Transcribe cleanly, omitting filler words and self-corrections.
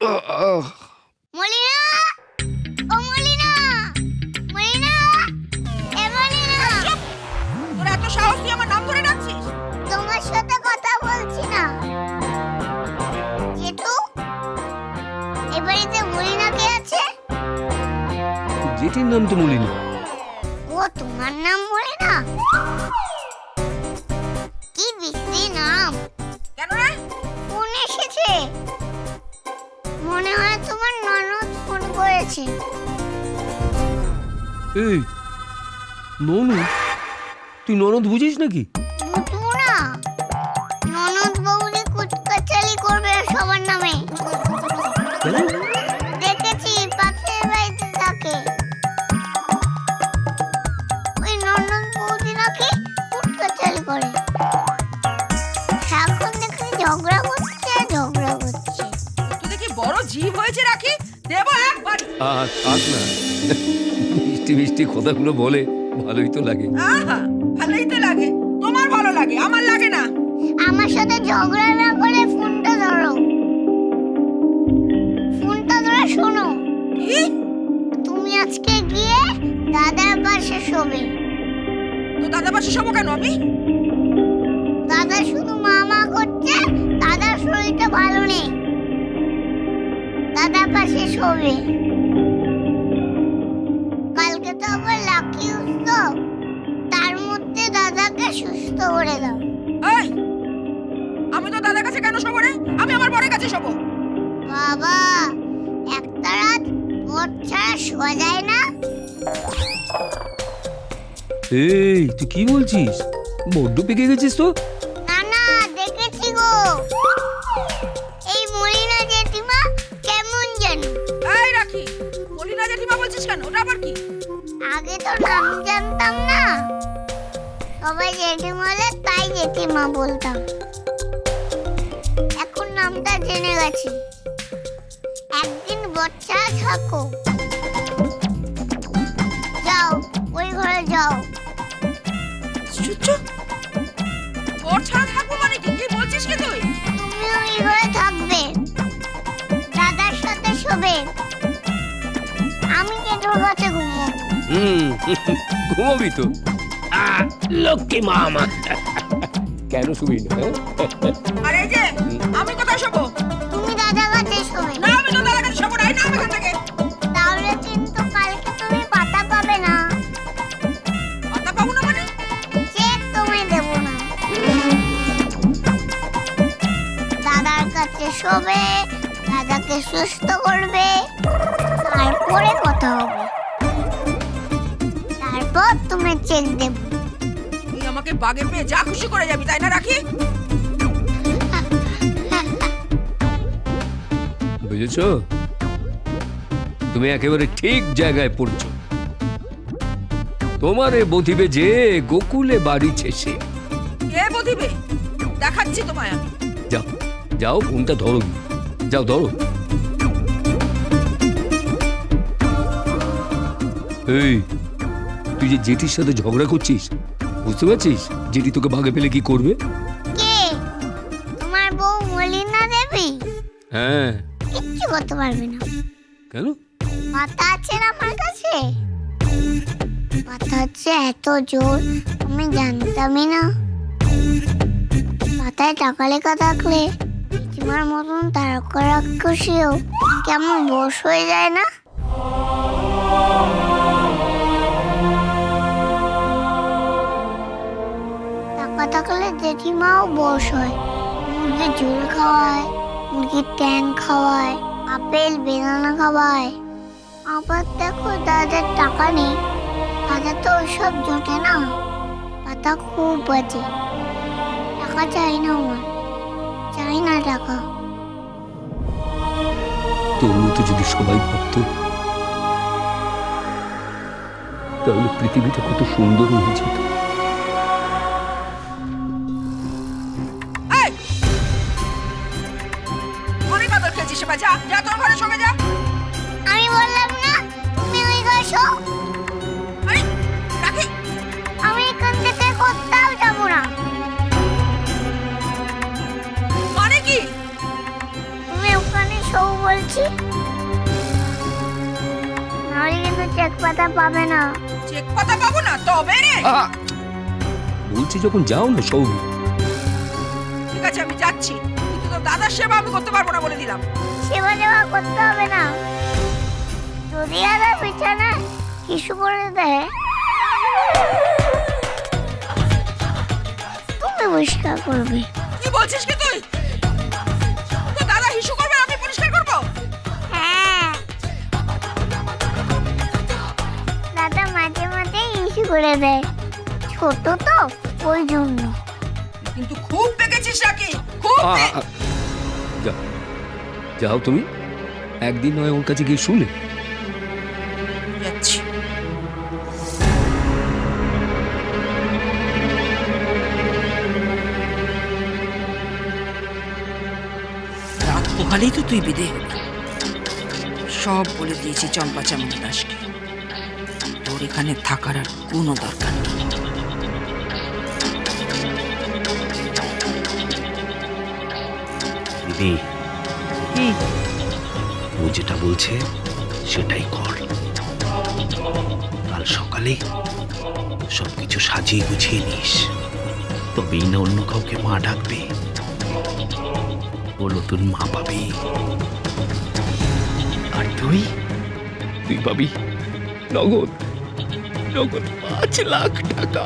মলিনা, ও মলিনা, মলিনা, এ মলিনা। তোর এত সাহস, তুই আমার নাম ধরে ডাকছিস? তোমার সাথে কথা বলছি না। জেঠু, এই বাড়িতে মলিনা কে আছে? জেঠির নাম তো মলিনা। ও তোমার নাম মলিনা? কি বিশ্রী নাম। কেন রে? ফোন এসেছে, মনে হয় তোমার ননদ ফোন করেছে। এই ননদ? তুই ননদ বুঝিস নাকি? বুঝবো না? ননদ বউদি কুটকাচালি করবে সবার নামে। কেন? দেখেছি পাশের বাড়িতে থাকে। ওই ননদ বউদি নাকি কুটকাচালি করে। এখন দেখি ঝগড়া করছে। তুই দেখি বড় জীব হয়েছে রাখি, দেবো একবার। থাক না, মিষ্টি মিষ্টি কথাগুলো বলে ভালোই তো লাগে। আহা, ভালোই তো লাগে। তোমার ভালো লাগে, আমার লাগে না। আমার সাথে ঝগড়া না করে ফোনটা ধরো। ফোনটা ধরে শোনো। কি? তুমি আজকে গিয়ে দাদার পাশে শোবে। তো দাদা পাশে শোবো কেন আমি? দাদা শুধু মামা করছে, দাদার শরীরটা ভালো নেই। দাদার পাশে শোবে। কালকে তো আবার লাকি উৎসব, তার মধ্যে দাদাকে সুস্থ করে দাও। এই, আমি তো দাদার কাছে কেন শোবো রে? আমি আমার বরের কাছে শোবো। বাবা, একটা রাত বর ছাড়া শোয়া যায় না? এই তুই কি বলছিস? বড্ড পেকে গেছিস তো। না না, দেখেছি গো। এই মলিনা জেঠিমা কেমন জানো? এই রাখি, মলিনা জেঠিমা বলছিস কেন? ওটা আবার কি? আগে তো নাম জানতাম না, সবাই জেঠিমা বলে তাই জেঠিমা বলতাম। এখন নামটা জেনে গেছি। একদিন বচ্চা থাকো, যাও ওই ঘরে যাও। আশ্চর্য, বর ছাড়া থাকবো মানে কি? কি বলছিস কি তুই? তুমি ওই ঘরে থাকবে, দাদার সাথে শোবে। আমি জেঠুর কাছে ঘুমো। ঘুমাবি তো? লক্ষ্মী মা আমার। কেন শুবি না? আরে যে, আমি কোথায় শোবো? তুমি দাদার কাছে শোবে। না, আমি তো দাদার কাছে শোবো না। এই নাম এখান থেকে। তাহলে কিন্তু কালকে তুমি পাতা পাবে না। কথা পাবো না মানে? চেক তুমি দেব না। দাদার কাছে শোবে, দাদাকে সুস্থ করবে, তারপরে কথা হবে। তারপর তুমি চেক দেব। তুই আমাকে বাগে পেয়ে যা খুশি করে যাবি, তাই না রাখি? বুঝেছ? তুমি একেবারে ঠিক জায়গায় পড়ছো। তোমারে বধিবে যে গোকুলে বাড়িছে সে। কে বধিবে? দেখাচ্ছি তোমায় আমি। যাও যাও, ফোনটা ধরো, যাও ধরো। এই তুই যে জেঠির সাথে ঝগড়া করছিস, বুঝতে পারছিস জেঠি তোকে ভাগে ফেলে কি করবে? কে? তোমার বউ মলিনা দেবী? হ্যাঁ। কিচ্ছু করতে পারবে না। কেন? পাতা আছে না আমার কাছে? পাতা হচ্ছে এত জোর, আমি জানতামই না। পাতায় টাকা লেখা থাকলে তোমার মতন তারকা রাক্ষসীও কেমন বশ হয়ে যায় না? টাকা থাকলে জেঠিমাও বশ হয়। মুরগির ঝোল খাওয়ায়, মুরগির ট্যাং খাওয়ায়, আপেল বেদানা খাওয়ায়। আবার দেখো দাদার টাকা নেই, দাদা তো ওইসব জোটে না। পাতা খুব বাজে। টাকা চাই না আমার, চাই না টাকা। তোর মতো যদি সবাই ভাবতো, তাহলে পৃথিবীটা কত সুন্দর হয়ে যেত। এই, অনেক আদর খেয়েছিস এবার। যা যা, তোর ঘরে শোবে যা। আমি বললাম না তুমি ওই ঘরে শো। আরে রাখি, আমি এখান থেকে কোথাও যাবো না। মানে কি? তুমি ওখানে শো বলে বলছি, নাহলে কিন্তু চেক পাতা পাবে না। চেক পাতা পাবো না তবে রে। বলছি যখন যাও না সৌমি। ঠিক আছে আমি যাচ্ছি, কিন্তু তোর দাদার সেবা আমি করতে পারবো না বলে দিলাম। সেবা দেওয়া করতে হবে না, যদি আর বিছানা কিছু করে দেয় তুমি পরিষ্কার করবে। কি বলছিস কি তুই? তোর দাদা হিসু করবে, আমি পরিষ্কার করবো? হ্যাঁ, দাদা মাঝে মাঝে ইস্যু করে দেয়, ছোট তো ওই জন্য। কিন্তু খুব পেকেছিস নাকি? খুব যাও যাও তুমি, একদিন নয় ওর কাছে গিয়ে শুনে। যাচ্ছি। রাত পোহালেই তো তুই বিদে হবি। সব বলে দিয়েছি চম্পা চামুন্ডা দাসকে, তোর এখানে থাকার আর কোনো দরকার নেই। দিদি, ও যেটা বলছে সেটাই কর। কাল সকালে সবকিছু সাজিয়ে গুছিয়ে নিস, তবেই না অন্য কাউকে মা ডাকবে, ও নতুন মা পাবে। আর তুই পাবি নগদ নগদ 5 লাখ টাকা।